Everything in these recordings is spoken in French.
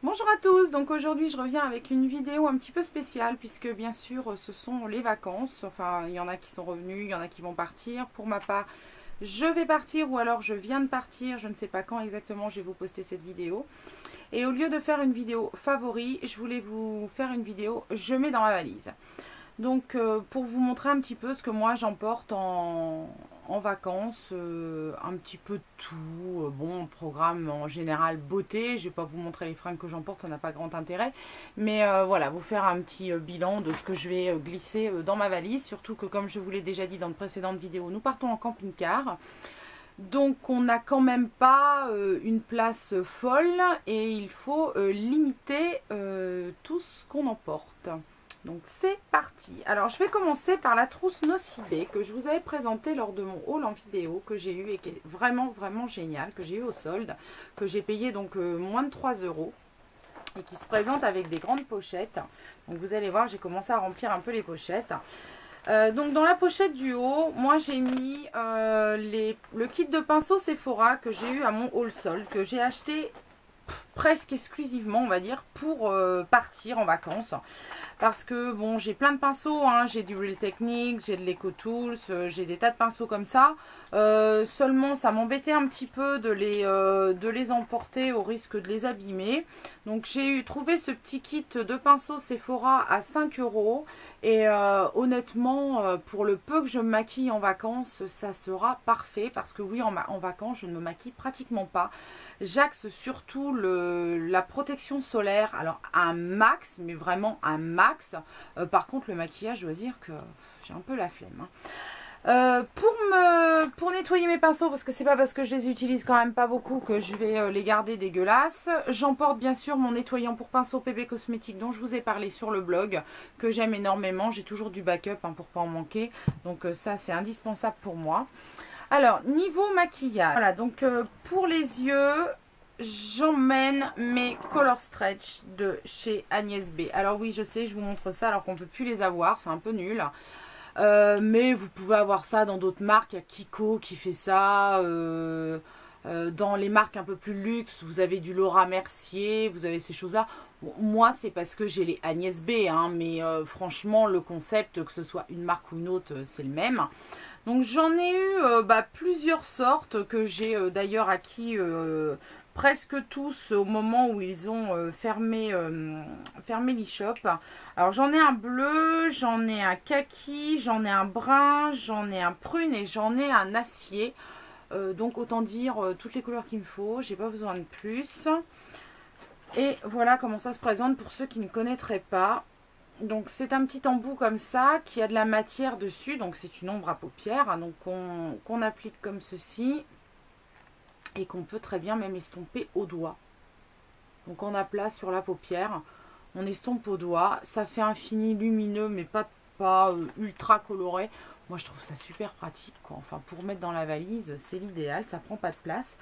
Bonjour à tous, donc aujourd'hui je reviens avec une vidéo un petit peu spéciale puisque bien sûr ce sont les vacances, enfin il y en a qui sont revenus, il y en a qui vont partir. Pour ma part je vais partir ou alors je viens de partir, je ne sais pas quand exactement je vais vous poster cette vidéo. Et au lieu de faire une vidéo favori, je voulais vous faire une vidéo je mets dans ma valise. Donc pour vous montrer un petit peu ce que moi j'emporte en vacances, un petit peu de tout, bon programme en général beauté, je vais pas vous montrer les fringues que j'emporte, ça n'a pas grand intérêt, mais voilà, vous faire un petit bilan de ce que je vais glisser dans ma valise, surtout que comme je vous l'ai déjà dit dans de précédentes vidéos, nous partons en camping-car. Donc on n'a quand même pas une place folle et il faut limiter tout ce qu'on emporte. Donc c'est parti. Alors je vais commencer par la trousse Nocibé que je vous avais présentée lors de mon haul en vidéo que j'ai eu et qui est vraiment génial, que j'ai eu au solde, que j'ai payé donc moins de 3 € et qui se présente avec des grandes pochettes. Donc vous allez voir, j'ai commencé à remplir un peu les pochettes. Donc dans la pochette du haut, moi j'ai mis le kit de pinceau Sephora que j'ai eu à mon haul solde, que j'ai acheté presque exclusivement on va dire pour partir en vacances. Parce que bon, j'ai plein de pinceaux, hein. J'ai du Real Technique, j'ai de l'Eco Tools, j'ai des tas de pinceaux comme ça. Seulement, ça m'embêtait un petit peu de les emporter au risque de les abîmer. Donc, j'ai trouvé ce petit kit de pinceaux Sephora à 5 €. Et honnêtement, pour le peu que je me maquille en vacances, ça sera parfait. Parce que oui, en vacances, je ne me maquille pratiquement pas. J'axe surtout la protection solaire, alors un max, mais vraiment un max. Par contre, le maquillage, je dois dire que j'ai un peu la flemme. Pour nettoyer mes pinceaux, parce que c'est pas parce que je les utilise quand même pas beaucoup que je vais les garder dégueulasses, j'emporte bien sûr mon nettoyant pour pinceau PB Cosmétiques dont je vous ai parlé sur le blog, que j'aime énormément. J'ai toujours du backup hein, pour pas en manquer, donc ça c'est indispensable pour moi. Alors, niveau maquillage, voilà, donc pour les yeux, j'emmène mes Color Stretch de chez Agnès B. Alors oui, je sais, je vous montre ça alors qu'on ne peut plus les avoir, c'est un peu nul. Mais vous pouvez avoir ça dans d'autres marques, il y a Kiko qui fait ça. Dans les marques un peu plus luxe, vous avez du Laura Mercier, vous avez ces choses-là. Bon, moi, c'est parce que j'ai les Agnès B, hein, mais franchement, le concept, que ce soit une marque ou une autre, c'est le même. Donc j'en ai eu plusieurs sortes que j'ai d'ailleurs acquis presque tous au moment où ils ont fermé l'e-shop. Alors j'en ai un bleu, j'en ai un kaki, j'en ai un brun, j'en ai un prune et j'en ai un acier. Donc autant dire toutes les couleurs qu'il me faut, j'ai pas besoin de plus. Et voilà comment ça se présente pour ceux qui ne connaîtraient pas. Donc c'est un petit embout comme ça qui a de la matière dessus, donc c'est une ombre à paupières hein, donc qu'on applique comme ceci et qu'on peut très bien même estomper au doigt. Donc on aplat sur la paupière, on estompe au doigt, ça fait un fini lumineux mais pas ultra coloré. Moi je trouve ça super pratique quoi. Enfin pour mettre dans la valise c'est l'idéal, ça prend pas de place.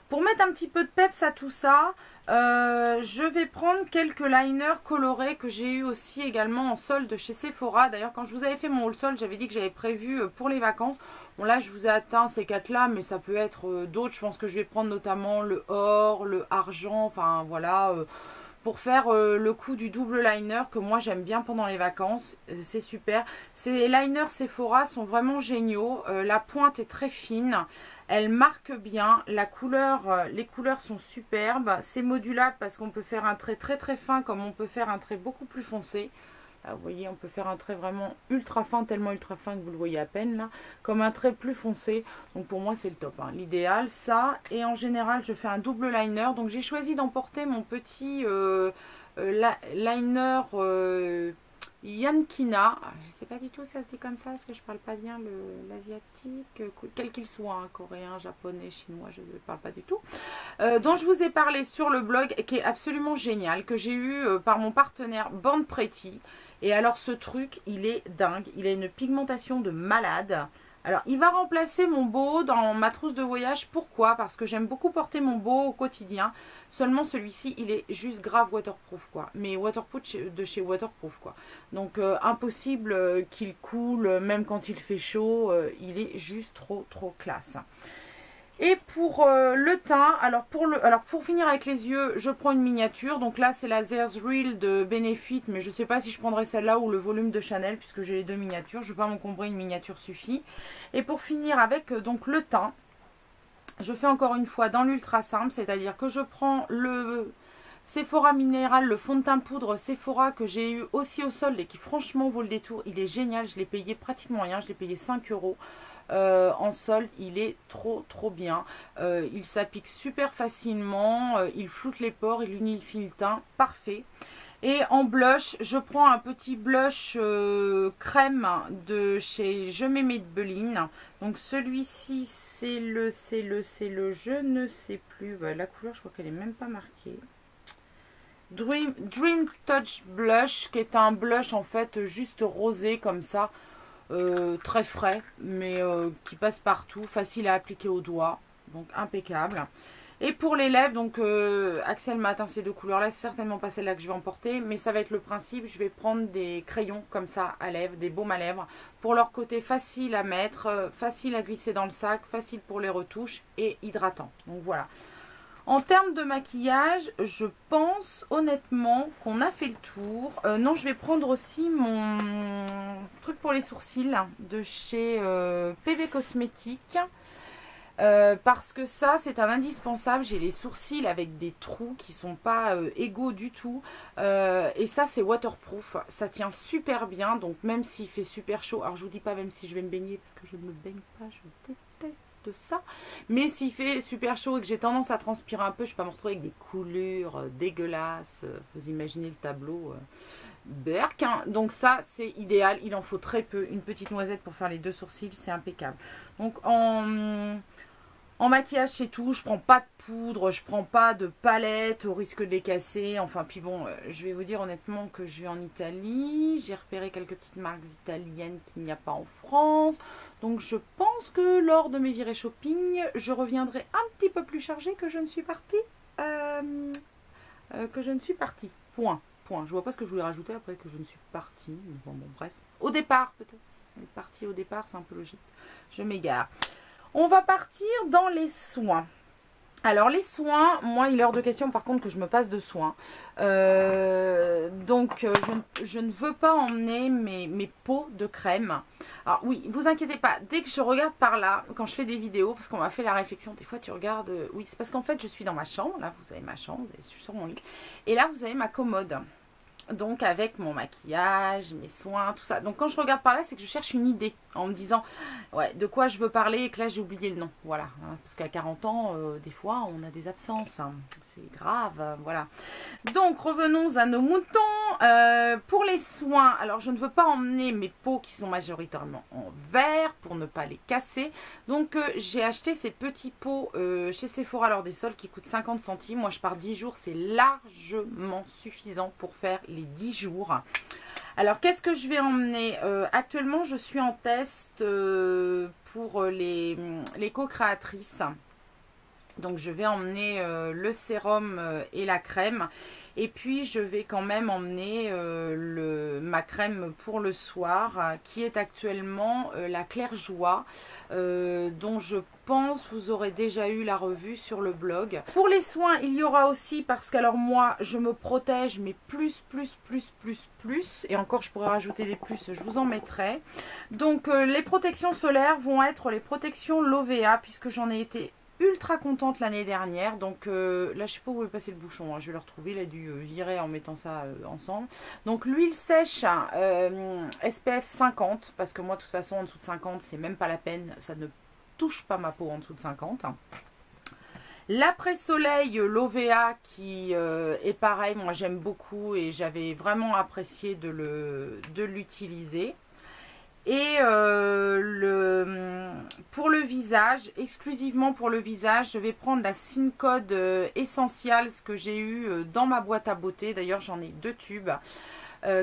Pour mettre un petit peu de peps à tout ça, je vais prendre quelques liners colorés que j'ai eu aussi également en solde chez Sephora. D'ailleurs quand je vous avais fait mon haul solde, j'avais dit que j'avais prévu pour les vacances. Bon là je vous ai atteint ces 4 là, mais ça peut être d'autres. Je pense que je vais prendre notamment le or, le argent, enfin voilà... pour faire le coup du double liner que moi j'aime bien pendant les vacances, c'est super. Ces liners Sephora sont vraiment géniaux, la pointe est très fine, elle marque bien, la couleur, les couleurs sont superbes, c'est modulable parce qu'on peut faire un trait très fin comme on peut faire un trait beaucoup plus foncé. Là, vous voyez, on peut faire un trait vraiment ultra fin, tellement ultra fin que vous le voyez à peine là, comme un trait plus foncé. Donc pour moi c'est le top, hein. L'idéal ça, et en général je fais un double liner. Donc j'ai choisi d'emporter mon petit liner Yankina. Je ne sais pas du tout si ça se dit comme ça parce que je parle pas bien l'asiatique, quel qu'il soit, hein, coréen, japonais, chinois, je ne parle pas du tout. Dont je vous ai parlé sur le blog et qui est absolument génial, que j'ai eu par mon partenaire Born Pretty. Et alors ce truc, il est dingue, il a une pigmentation de malade. Alors il va remplacer mon boho dans ma trousse de voyage. Pourquoi? Parce que j'aime beaucoup porter mon boho au quotidien. Seulement celui-ci, il est juste grave waterproof quoi. Mais waterproof de chez Waterproof quoi. Donc impossible qu'il coule même quand il fait chaud. Il est juste trop classe. Et pour le teint, alors pour finir avec les yeux, je prends une miniature. Donc là, c'est la There's Real de Benefit, mais je ne sais pas si je prendrai celle-là ou le volume de Chanel, puisque j'ai les deux miniatures. Je ne vais pas m'encombrer, une miniature suffit. Et pour finir avec donc le teint, je fais encore une fois dans l'ultra simple, c'est-à-dire que je prends le Sephora Minéral, le fond de teint poudre Sephora que j'ai eu aussi au solde et qui franchement vaut le détour. Il est génial, je l'ai payé pratiquement rien, je l'ai payé 5 €. En solde, il est trop bien. Il s'applique super facilement, il floute les pores, il unifie le teint, parfait. Et en blush, je prends un petit blush crème de chez Je m'aimais de Beline. Donc celui-ci, c'est le, je ne sais plus. Bah, la couleur, je crois qu'elle est même pas marquée. Dream Touch Blush, qui est un blush en fait juste rosé comme ça, très frais, mais qui passe partout, facile à appliquer au doigt, donc impeccable. Et pour les lèvres, donc Axel m'a atteint ces deux couleurs-là, c'est certainement pas celle-là que je vais emporter, mais ça va être le principe, je vais prendre des crayons comme ça à lèvres, des baumes à lèvres, pour leur côté facile à mettre, facile à glisser dans le sac, facile pour les retouches et hydratant. Donc voilà. En termes de maquillage, je pense honnêtement qu'on a fait le tour. Non, je vais prendre aussi mon truc pour les sourcils de chez PV Cosmétiques. Parce que ça, c'est un indispensable. J'ai les sourcils avec des trous qui sont pas égaux du tout. Et ça, c'est waterproof. Ça tient super bien. Donc, même s'il fait super chaud. Alors, je vous dis pas même si je vais me baigner parce que je ne me baigne pas. Je déteste de ça, mais s'il fait super chaud et que j'ai tendance à transpirer un peu, je ne vais pas me retrouver avec des coulures dégueulasses. Vous imaginez le tableau berk, hein. Donc ça, c'est idéal. Il en faut très peu. Une petite noisette pour faire les deux sourcils, c'est impeccable. Donc en maquillage, c'est tout. Je prends pas de poudre, je prends pas de palette au risque de les casser. Enfin, puis bon, je vais vous dire honnêtement que je vais en Italie. J'ai repéré quelques petites marques italiennes qu'il n'y a pas en France. Donc, je pense que lors de mes virées shopping, je reviendrai un petit peu plus chargée que je ne suis partie. Point. Je vois pas ce que je voulais rajouter après que je ne suis partie. Bon, bref. Au départ, peut-être. Elle est partie au départ, c'est un peu logique. Je m'égare. On va partir dans les soins. Alors les soins, moi il est hors de question par contre que je me passe de soins. Donc je ne veux pas emmener mes pots de crème. Alors oui, vous inquiétez pas, dès que je regarde par là, quand je fais des vidéos, parce qu'on m'a fait la réflexion, des fois tu regardes, oui c'est parce qu'en fait je suis dans ma chambre, là vous avez ma chambre, je suis sur mon lit. Et là vous avez ma commode. Donc avec mon maquillage, mes soins, tout ça. Donc quand je regarde par là, c'est que je cherche une idée en me disant ouais, de quoi je veux parler et que là j'ai oublié le nom. Voilà, hein, parce qu'à 40 ans, des fois on a des absences. Hein. C'est grave, voilà. Donc revenons à nos moutons. Pour les soins, alors je ne veux pas emmener mes pots qui sont majoritairement en verre pour ne pas les casser. Donc j'ai acheté ces petits pots chez Sephora lors des soldes qui coûtent 50 centimes. Moi je pars 10 jours, c'est largement suffisant pour faire les 10 jours. Alors qu'est-ce que je vais emmener? Actuellement je suis en test pour les co-créatrices. Donc je vais emmener le sérum et la crème. Et puis je vais quand même emmener ma crème pour le soir qui est actuellement la Claire Joie dont je pense vous aurez déjà eu la revue sur le blog. Pour les soins il y aura aussi, parce que alors moi je me protège mais plus et encore je pourrais rajouter des plus, je vous en mettrai. Donc les protections solaires vont être les protections Lovea puisque j'en ai été ultra contente l'année dernière. Donc là je sais pas où est passé le bouchon, hein. Je vais le retrouver, il a dû virer en mettant ça ensemble. Donc l'huile sèche SPF 50 parce que moi de toute façon en dessous de 50 c'est même pas la peine, ça ne touche pas ma peau en dessous de 50. L'après-soleil Lovea qui est pareil, moi j'aime beaucoup et j'avais vraiment apprécié de l'utiliser. Et pour le visage, exclusivement pour le visage, je vais prendre la Syncode Essentials que j'ai eu dans ma boîte à beauté. D'ailleurs, j'en ai 2 tubes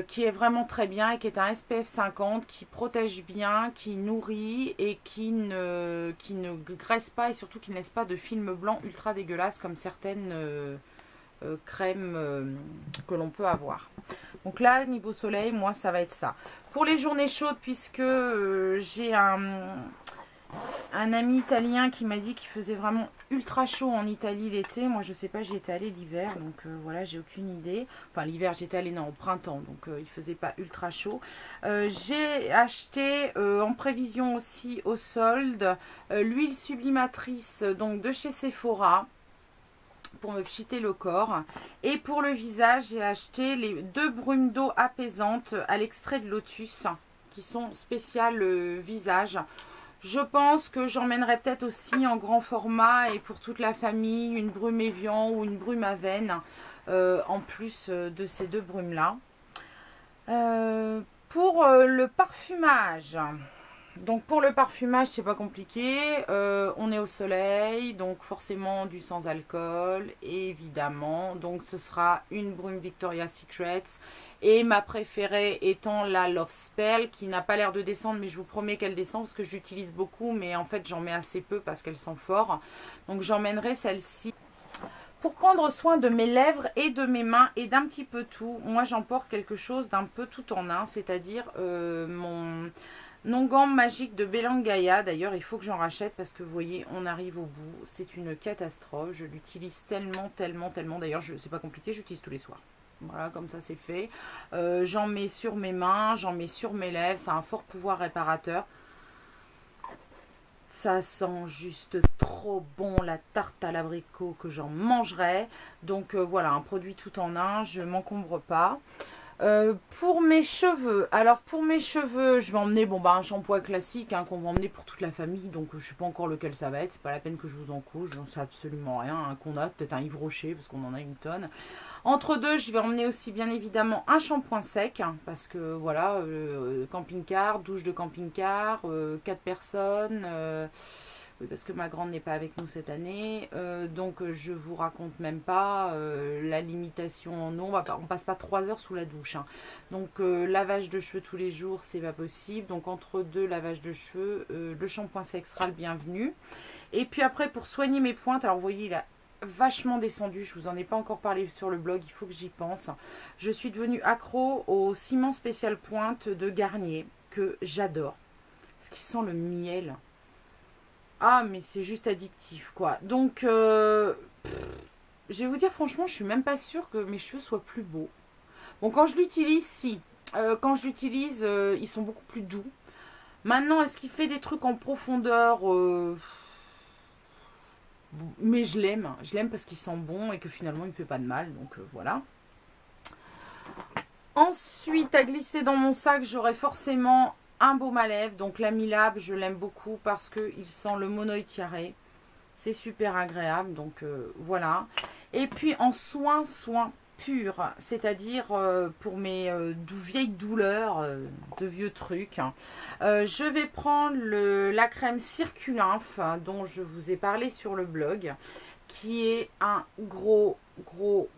qui est vraiment très bien et qui est un SPF 50 qui protège bien, qui nourrit et qui ne graisse pas et surtout qui ne laisse pas de film blanc ultra dégueulasse comme certaines crèmes que l'on peut avoir. Donc là, niveau soleil, moi, ça va être ça. Pour les journées chaudes, puisque j'ai un ami italien qui m'a dit qu'il faisait vraiment ultra chaud en Italie l'été. Moi je sais pas, j'y étais allée l'hiver, donc voilà, j'ai aucune idée. Enfin l'hiver j'étais allée non, au printemps, donc il faisait pas ultra chaud. J'ai acheté en prévision aussi au solde l'huile sublimatrice donc de chez Sephora pour me pchiter le corps. Et pour le visage, j'ai acheté les 2 brumes d'eau apaisantes à l'extrait de lotus qui sont spéciales visage. Je pense que j'emmènerai peut-être aussi en grand format et pour toute la famille une brume Evian ou une brume Avène en plus de ces 2 brumes là. Pour le parfumage, donc pour le parfumage c'est pas compliqué, on est au soleil donc forcément du sans alcool évidemment, donc ce sera une brume Victoria's Secret et ma préférée étant la Love Spell qui n'a pas l'air de descendre mais je vous promets qu'elle descend parce que je l'utilise beaucoup mais en fait j'en mets assez peu parce qu'elle sent fort, donc j'emmènerai celle-ci. Pour prendre soin de mes lèvres et de mes mains et d'un petit peu tout, moi j'emporte quelque chose d'un peu tout en un, c'est-à-dire mon onguent magique de Belangaya. D'ailleurs il faut que j'en rachète parce que vous voyez on arrive au bout, c'est une catastrophe, je l'utilise tellement, d'ailleurs c'est pas compliqué, j'utilise tous les soirs. Voilà, comme ça c'est fait. J'en mets sur mes mains, j'en mets sur mes lèvres, ça a un fort pouvoir réparateur. Ça sent juste trop bon la tarte à l'abricot que j'en mangerai. Donc voilà, un produit tout en un, je m'encombre pas. Pour mes cheveux, alors pour mes cheveux, je vais emmener un shampoing classique qu'on va emmener pour toute la famille. Donc je ne sais pas encore lequel ça va être, c'est pas la peine que je vous en couche, j'en sais absolument rien. Qu'on a peut-être un Yves Rocher parce qu'on en a une tonne. Entre deux, je vais emmener aussi bien évidemment un shampoing sec parce que voilà, camping-car, douche de camping-car, 4 personnes. Oui, parce que ma grande n'est pas avec nous cette année, donc je vous raconte même pas la limitation en eau. On passe pas 3 heures sous la douche, hein. Donc lavage de cheveux tous les jours, c'est pas possible. Donc entre deux lavages de cheveux, le shampoing sec sera le bienvenu. Et puis après pour soigner mes pointes, alors vous voyez il a vachement descendu, je vous en ai pas encore parlé sur le blog, il faut que j'y pense. Je suis devenue accro au ciment spécial pointe de Garnier que j'adore, parce qu'il sent le miel. Ah mais c'est juste addictif quoi. Donc je vais vous dire franchement, je suis même pas sûre que mes cheveux soient plus beaux. Bon, quand je l'utilise, si. Quand je l'utilise, ils sont beaucoup plus doux. Maintenant, est-ce qu'il fait des trucs en profondeur mais je l'aime parce qu'il sent bon et que finalement il ne fait pas de mal, donc voilà. Ensuite, à glisser dans mon sac, j'aurai forcément un baume à lèvres, donc l'Ami Lab, je l'aime beaucoup parce qu'il sent le Monoi Tiare, c'est super agréable, donc voilà. Et puis en soin pur, c'est-à-dire pour mes vieilles douleurs, de vieux trucs, je vais prendre la crème Circulymphe dont je vous ai parlé sur le blog, qui est un gros coup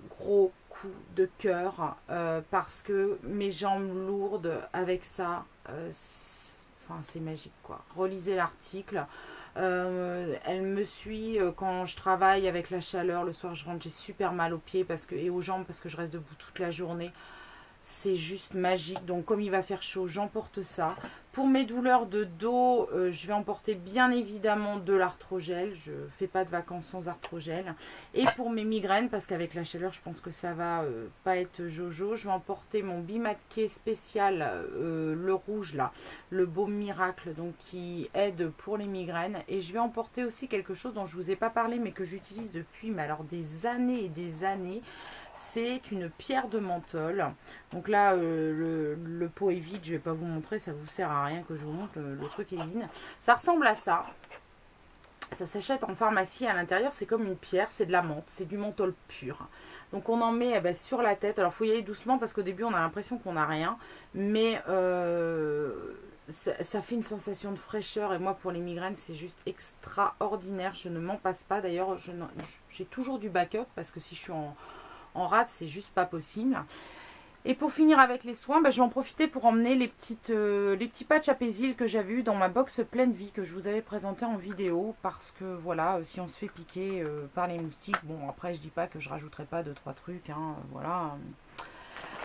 de cœur parce que mes jambes lourdes avec ça, enfin c'est magique quoi. Relisez l'article. Elle me suit quand je travaille avec la chaleur. Le soir je rentre, j'ai super mal aux pieds et aux jambes parce que je reste debout toute la journée. C'est juste magique. Donc comme il va faire chaud, j'emporte ça. Pour mes douleurs de dos, je vais emporter bien évidemment de l'arthrogel. Je ne fais pas de vacances sans arthrogel. Et pour mes migraines, parce qu'avec la chaleur, je pense que ça va pas être jojo, je vais emporter mon Bimatke spécial, le rouge là, le baume miracle, donc qui aide pour les migraines. Et je vais emporter aussi quelque chose dont je ne vous ai pas parlé, mais que j'utilise depuis mais alors des années et des années. C'est une pierre de menthol. Donc là, le pot est vide. Je vais pas vous montrer. Ça vous sert à rien que je vous montre. Le truc est vide. Ça ressemble à ça. Ça s'achète en pharmacie. À l'intérieur, c'est comme une pierre. C'est de la menthe. C'est du menthol pur. Donc on en met sur la tête. Alors il faut y aller doucement parce qu'au début, on a l'impression qu'on n'a rien. Mais ça fait une sensation de fraîcheur. Et moi, pour les migraines, c'est juste extraordinaire. Je ne m'en passe pas. D'ailleurs, j'ai toujours du backup parce que si je suis en rate, c'est juste pas possible. Et pour finir avec les soins, je vais en profiter pour emmener les petits patchs à Pésil que j'avais eu dans ma box Pleine Vie que je vous avais présenté en vidéo, parce que voilà, si on se fait piquer par les moustiques, bon après je dis pas que je rajouterai pas 2-3 trucs, hein, voilà.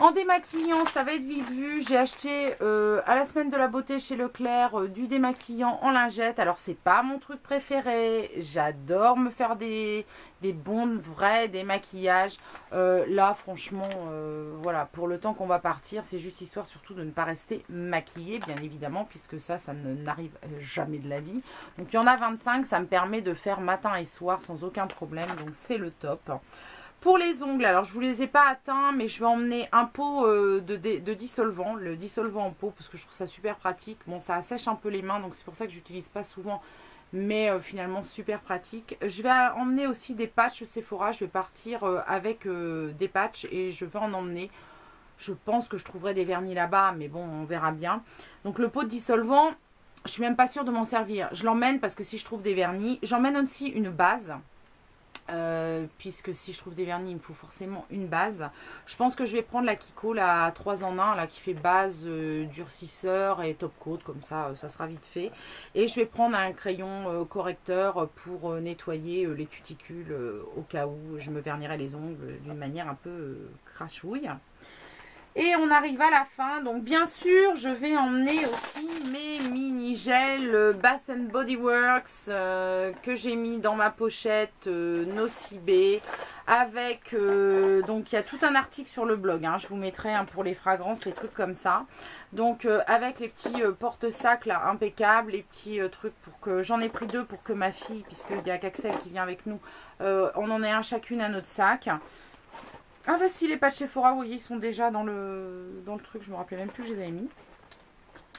En démaquillant, ça va être vite vu. J'ai acheté à la semaine de la beauté chez Leclerc du démaquillant en lingette. Alors, c'est pas mon truc préféré. J'adore me faire des bons vrais démaquillages. Là, franchement, voilà, pour le temps qu'on va partir, c'est juste histoire surtout de ne pas rester maquillée, bien évidemment, puisque ça n'arrive jamais de la vie. Donc, il y en a 25. Ça me permet de faire matin et soir sans aucun problème. Donc, c'est le top. Pour les ongles, alors je ne vous les ai pas atteints, mais je vais emmener un pot de dissolvant, le dissolvant en pot, parce que je trouve ça super pratique. Bon, ça assèche un peu les mains, donc c'est pour ça que je n'utilise pas souvent, mais finalement super pratique. Je vais emmener aussi des patchs Sephora, je vais partir avec des patchs et je vais en emmener. Je pense que je trouverai des vernis là-bas, mais bon, on verra bien. Donc le pot de dissolvant, je suis même pas sûre de m'en servir. Je l'emmène parce que si je trouve des vernis, j'emmène aussi une base. Puisque si je trouve des vernis, il me faut forcément une base. Je pense que je vais prendre la Kiko, la 3 en 1, là, qui fait base, durcisseur et top coat, comme ça, ça sera vite fait. Et je vais prendre un crayon correcteur pour nettoyer les cuticules au cas où je me vernirai les ongles d'une manière un peu crachouille. Et on arrive à la fin, donc bien sûr je vais emmener aussi mes mini gels Bath & Body Works que j'ai mis dans ma pochette Nocibé avec, donc il y a tout un article sur le blog, hein, je vous mettrai pour les fragrances, les trucs comme ça. Donc avec les petits porte-sacs là impeccables, les petits trucs pour que, j'en ai pris 2 pour que ma fille, puisqu'il y a qu'Axel qui vient avec nous, on en ait un chacune à notre sac. Ah bah si, les patchs Sephora, vous voyez, ils sont déjà dans le truc. Je me rappelais même plus que je les avais mis.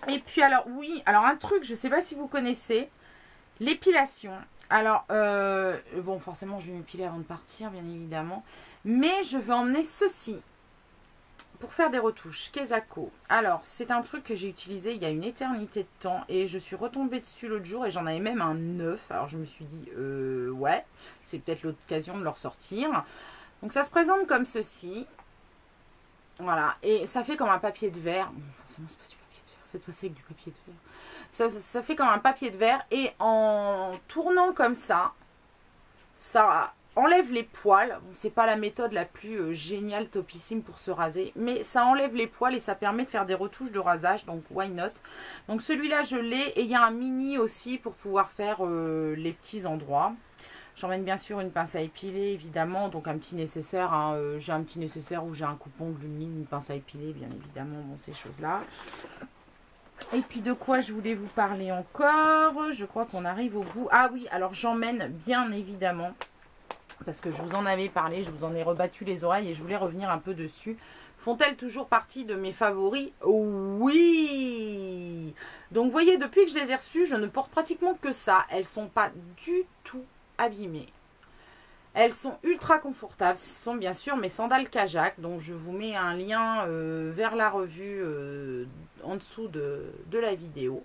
Et puis alors, oui, alors un truc, je ne sais pas si vous connaissez, l'épilation. Alors, bon, forcément, je vais m'épiler avant de partir, bien évidemment. Mais je vais emmener ceci pour faire des retouches. Kezako. Alors, c'est un truc que j'ai utilisé il y a une éternité de temps. Et je suis retombée dessus l'autre jour et j'en avais même un neuf. Alors, je me suis dit, ouais, c'est peut-être l'occasion de le ressortir. Donc ça se présente comme ceci. Voilà. Et ça fait comme un papier de verre. Bon, forcément, c'est pas du papier de verre. Faites passer avec du papier de verre. Ça fait comme un papier de verre. Et en tournant comme ça enlève les poils. Bon, c'est pas la méthode la plus géniale, topissime pour se raser. Mais ça enlève les poils et ça permet de faire des retouches de rasage. Donc, why not? Donc, celui-là, je l'ai. Et il y a un mini aussi pour pouvoir faire les petits endroits. J'emmène bien sûr une pince à épiler, évidemment, donc un petit nécessaire. Hein, j'ai un petit nécessaire où j'ai un coupe-ongle, une ligne, une pince à épiler, bien évidemment, bon, ces choses-là. Et puis de quoi je voulais vous parler encore? Je crois qu'on arrive au bout. Ah oui, alors j'emmène bien évidemment, parce que je vous en avais parlé, je vous en ai rebattu les oreilles et je voulais revenir un peu dessus. Font-elles toujours partie de mes favoris? Oui! Donc vous voyez, depuis que je les ai reçues, je ne porte pratiquement que ça. Elles ne sont pas du tout abîmées. Elles sont ultra confortables. Ce sont bien sûr mes sandales Kajak. Donc je vous mets un lien vers la revue en dessous de la vidéo.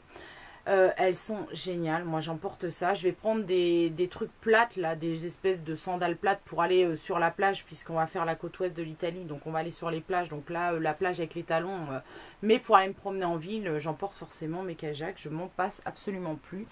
Elles sont géniales. Moi j'emporte ça. Je vais prendre des trucs plates là, des espèces de sandales plates pour aller sur la plage, puisqu'on va faire la côte ouest de l'Italie. Donc on va aller sur les plages. Donc là la plage avec les talons. Mais pour aller me promener en ville, j'emporte forcément mes Kajak. Je m'en passe absolument plus.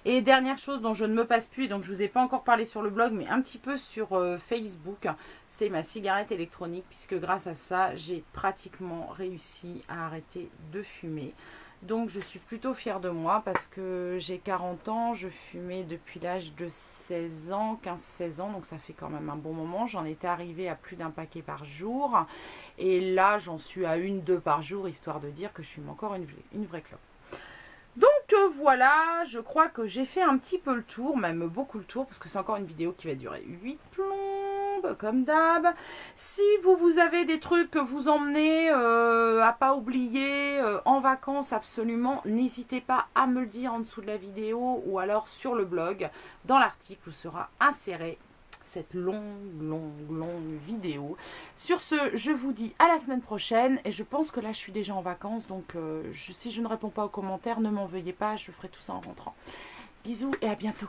Et dernière chose dont je ne me passe plus, donc je ne vous ai pas encore parlé sur le blog, mais un petit peu sur Facebook, c'est ma cigarette électronique, puisque grâce à ça, j'ai pratiquement réussi à arrêter de fumer. Donc je suis plutôt fière de moi parce que j'ai 40 ans, je fumais depuis l'âge de 16 ans, 15-16 ans, donc ça fait quand même un bon moment. J'en étais arrivée à plus d'un paquet par jour et là j'en suis à 1-2 par jour, histoire de dire que je fume encore une vraie clope. Donc voilà, je crois que j'ai fait un petit peu le tour, même beaucoup le tour, parce que c'est encore une vidéo qui va durer 8 plombes, comme d'hab. Si vous avez des trucs que vous emmenez à pas oublier en vacances, absolument, n'hésitez pas à me le dire en dessous de la vidéo ou alors sur le blog, dans l'article où sera inséré cette longue vidéo. Sur ce, je vous dis à la semaine prochaine et je pense que là je suis déjà en vacances, donc si je ne réponds pas aux commentaires, ne m'en veuillez pas, je ferai tout ça en rentrant. Bisous et à bientôt.